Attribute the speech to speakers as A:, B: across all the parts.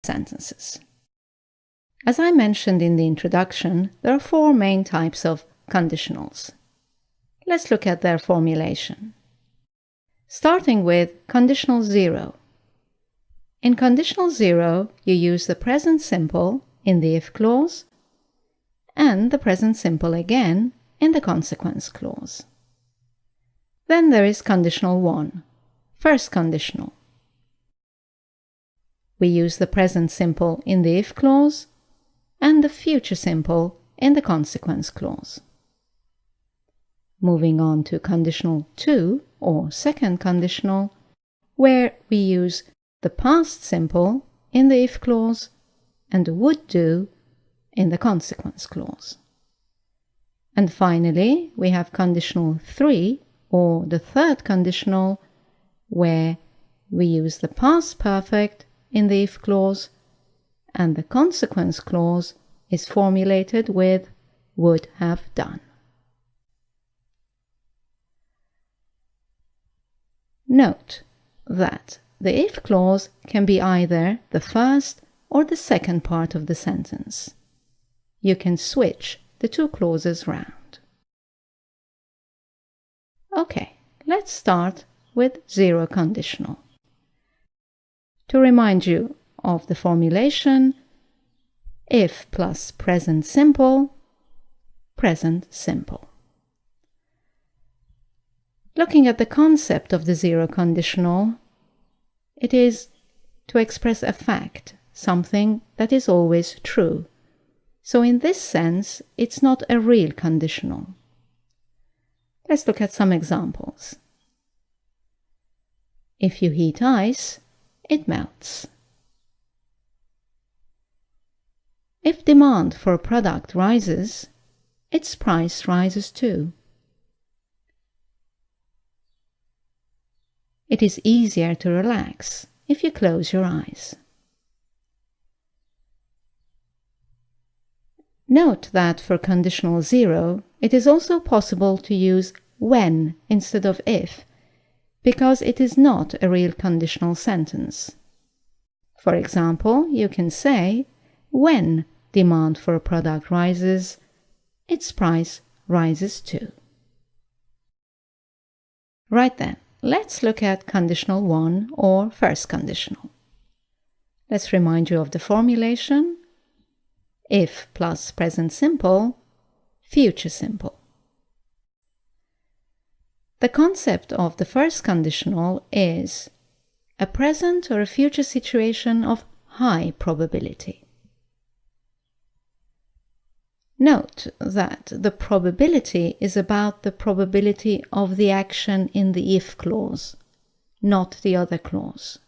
A: sentences. As I mentioned in the introduction, there are four main types of conditionals. Let's look at their formulation. Starting with conditional 0. In conditional 0, you use the present simple in the if clause and the present simple again in the consequence clause. Then there is conditional 1, first conditional. We use the present simple in the if clause and the future simple in the consequence clause. Moving on to conditional 2, or second conditional, where we use the past simple in the if clause and would do in the consequence clause. And finally, we have conditional 3, or the third conditional, where we use the past perfect in the if clause and the consequence clause is formulated with would have done. Note that the if clause can be either the first or the second part of the sentence. You can switch the two clauses round. Okay, let's start with 0 conditional. To remind you of the formulation, if plus present simple, present simple. Looking at the concept of the 0 conditional, it is to express a fact, something that is always true. So in this sense, it's not a real conditional. Let's look at some examples. If you heat ice, it melts. If demand for a product rises, its price rises too. It is easier to relax if you close your eyes. Note that for conditional 0, it is also possible to use when instead of if, because it is not a real conditional sentence. For example, you can say, when demand for a product rises, its price rises too. Right then, let's look at conditional 1 or first conditional. Let's remind you of the formulation. If plus present simple, future simple. The concept of the first conditional is a present or a future situation of high probability. Note that the probability is about the probability of the action in the if clause, not the other clause.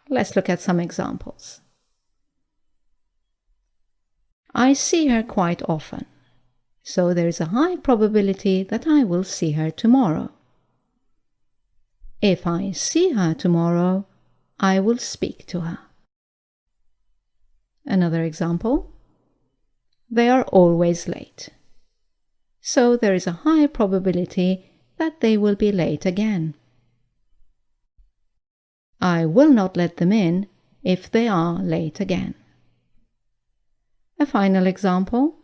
A: Let's look at some examples. I see her quite often, so there is a high probability that I will see her tomorrow. If I see her tomorrow, I will speak to her. Another example. They are always late, so there is a high probability that they will be late again. I will not let them in if they are late again. A final example.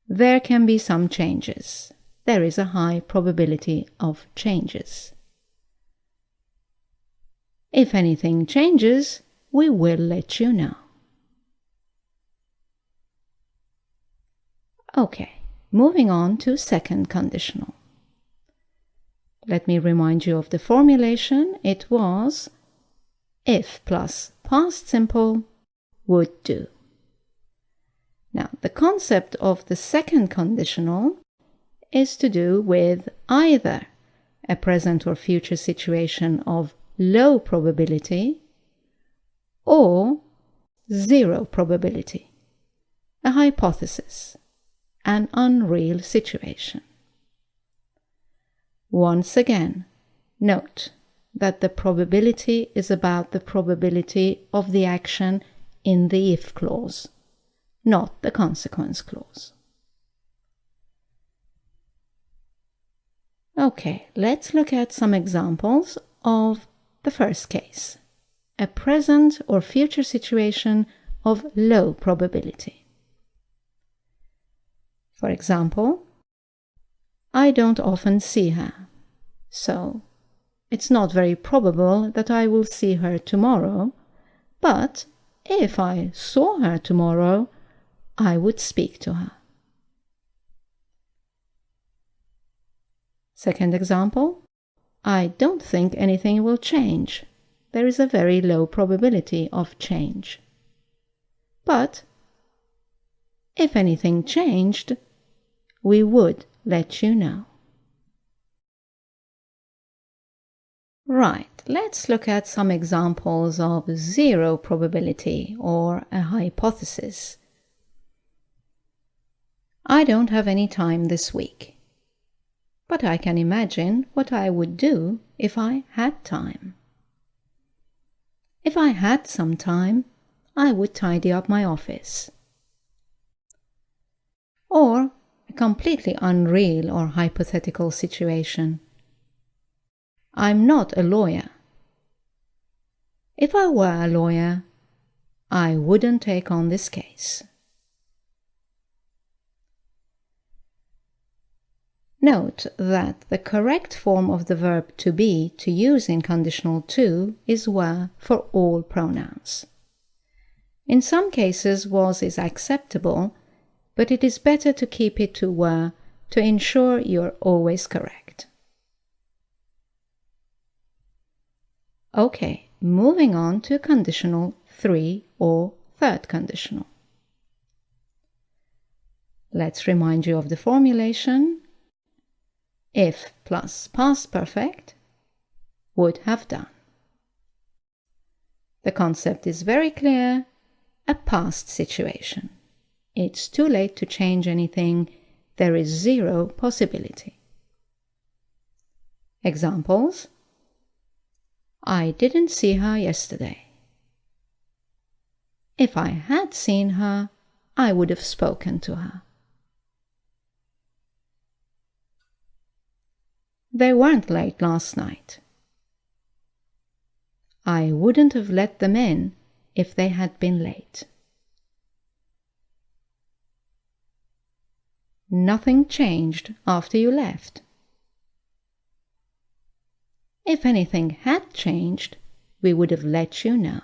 A: There can be some changes. There is a high probability of changes. If anything changes, we will let you know. Okay, moving on to second conditional. Let me remind you of the formulation. It was if plus past simple would do. Now, the concept of the second conditional is to do with either a present or future situation of low probability or 0 probability, a hypothesis, an unreal situation. Once again, note that the probability is about the probability of the action in the if clause, not the consequence clause. Okay, let's look at some examples of the first case. a present or future situation of low probability. For example, I don't often see her, so it's not very probable that I will see her tomorrow, but if I saw her tomorrow, I would speak to her. Second example, I don't think anything will change. There is a very low probability of change. But if anything changed, we would let you know. Right, let's look at some examples of zero probability or a hypothesis. I don't have any time this week, but I can imagine what I would do if I had time. If I had some time, I would tidy up my office. Or a completely unreal or hypothetical situation. I'm not a lawyer. If I were a lawyer, I wouldn't take on this case. Note that the correct form of the verb to be to use in conditional 2 is were for all pronouns. In some cases, was is acceptable, but it is better to keep it to were to ensure you're always correct. Okay, moving on to conditional 3 or third conditional. Let's remind you of the formulation. If plus past perfect, would have done. The concept is very clear, a past situation. It's too late to change anything, there is zero possibility. Examples: I didn't see her yesterday. If I had seen her, I would have spoken to her. They weren't late last night. I wouldn't have let them in if they had been late. Nothing changed after you left. If anything had changed, we would have let you know.